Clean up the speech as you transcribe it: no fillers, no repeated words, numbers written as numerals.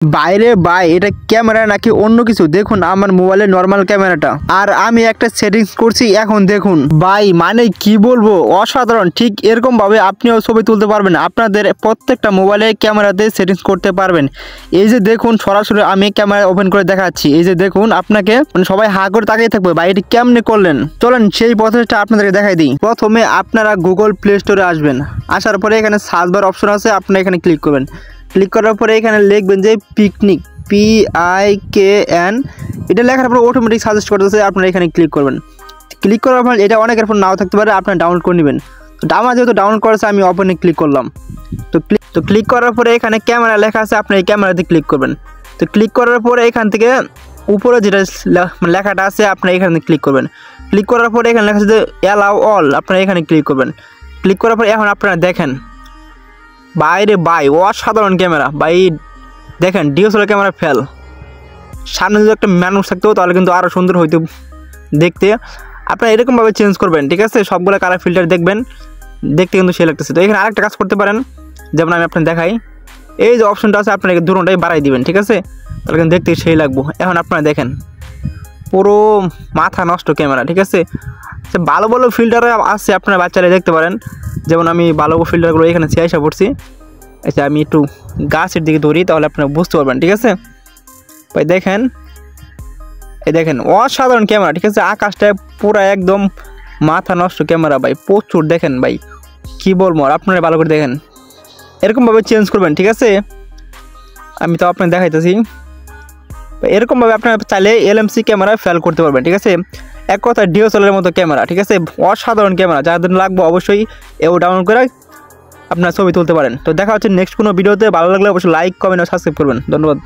বাইরে ভাই এটা ক্যামেরা নাকি অন্য কিছু? দেখুন আমার মোবাইলে নর্মাল ক্যামেরাটা, আর আমি একটা সেটিংস করছি। এখন দেখুন ভাই, মানে কি বলবো, অসাধারণ। ঠিক এরকম ভাবে আপনিও ছবি তুলতে পারবেন, আপনাদের প্রত্যেকটা মোবাইলে ক্যামেরাতে সেটিংস করতে পারবেন। এই যে দেখুন, সরাসরি আমি ক্যামেরা ওপেন করে দেখাচ্ছি। এই যে দেখুন, আপনাকে মানে সবাই হা করে তাকিয়ে থাকবে, ভাই এটি কেমনে করলেন। চলেন সেই প্রসেসটা আপনাদেরকে দেখাই দিই। প্রথমে আপনারা গুগল প্লে স্টোরে আসবেন, আসার পরে এখানে সার্চ বার অপশন আছে, আপনারা এখানে ক্লিক করবেন। ক্লিক করার পরে এখানে লিখবেন যে পিকনিক, PIKN, এটা লেখার পর অটোমেটিক সাজেস্ট করতেছে, আপনারা এখানে ক্লিক করবেন। ক্লিক করার পর এটা অনেকের ফোন নাও থাকতে পারে, আপনারা ডাউনলোড করে নেবেন। তো আমার যেহেতু ডাউনলোড করেছে আমি ওপেনে ক্লিক করলাম। তো ক্লিক করার পরে এখানে ক্যামেরা লেখা আছে, আপনি এই ক্যামেরাতে ক্লিক করবেন। তো ক্লিক করার পরে এখান থেকে উপরে যেটা লেখাটা আছে আপনারা এখানে ক্লিক করবেন। ক্লিক করার পরে এখানে লেখা আছে যে অ্যালাউ অল, আপনারা এখানে ক্লিক করবেন। ক্লিক করার পরে এখন আপনারা দেখেন বাইরে ভাই অসাধারণ ক্যামেরা ভাই, দেখেন DSLR ক্যামেরা ফেল। সামনে যদি একটা মানুষ থাকতো তাহলে কিন্তু আরও সুন্দর হইতো দেখতে। আপনারা এরকমভাবে চেঞ্জ করবেন, ঠিক আছে? সবগুলো কালার ফিল্টার দেখবেন, দেখতে কিন্তু সেই লাগতেছে। তো এখানে আরেকটা কাজ করতে পারেন, যেমন আমি আপনার দেখাই। এই যে অপশনটা আছে আপনার দুটোটাই বাড়াই দিবেন, ঠিক আছে? তাহলে কিন্তু দেখতে সেই লাগবো। এখন আপনারা দেখেন পুরো মাথা নষ্ট ক্যামেরা, ঠিক আছে? ভালো ভালো ফিল্টার আছে, আপনারা বাচ্চারা দেখতে পারেন। যেমন আমি ভালো ফিল্টারগুলো এখানে চেষ্টা করছি। আচ্ছা আমি একটু গাছের দিকে ধরি, তাহলে আপনারা বুঝতে পারবেন, ঠিক আছে? ভাই দেখেন, এই দেখেন অসাধারণ ক্যামেরা, ঠিক আছে? আকাশটা পুরো একদম মাথা নষ্ট ক্যামেরা ভাই, প্রচুর। দেখেন ভাই কী বলবো, আর আপনারা ভালো করে দেখেন, এরকমভাবে চেঞ্জ করবেন, ঠিক আছে? আমি তো আপনাকে দেখাইতেছি। এরকমভাবে আপনারা চাইলে LMC ক্যামেরা ফেল করতে পারবেন, ঠিক আছে? এক কথা DSLR মতো ক্যামেরা, ঠিক আছে? অসাধারণ ক্যামেরা, যাদের লাগবে অবশ্যই এও ডাউনলোড করে আপনার ছবি তুলতে পারেন। তো দেখা হচ্ছে নেক্সট কোনো ভিডিওতে। ভালো লাগলে অবশ্যই লাইক, কমেন্ট ও সাবস্ক্রাইব করবেন। ধন্যবাদ।